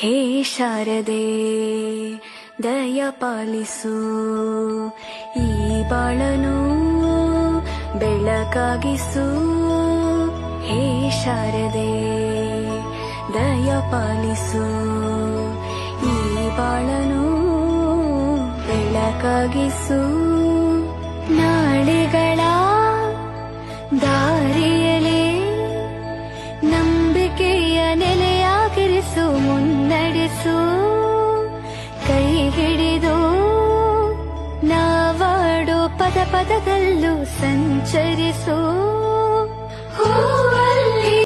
ಹೇ ಶಾರದೆ ದಯ ಪಾಲಿಸು, ಈ ಬಾಳನು ಬೆಳಕಾಗಿಸು. ಹೇ ಶಾರದೆ ದಯ ಪಾಲಿಸು, ಈ ಬಾಳನು ಬೆಳಕಾಗಿಸು. ನಾಳೆಗಳ ದಾರಿಯಲೇ ನಂಬಿಕೆಯ ನೆಲೆಯಾಗಿರಿಸು, ಮುನ್ನಡೆಸು. ಕೈ ಹಿಡಿದು ನಾವಾಡೋ ಪದ ಪದದಲ್ಲೂ ಸಂಚರಿಸು.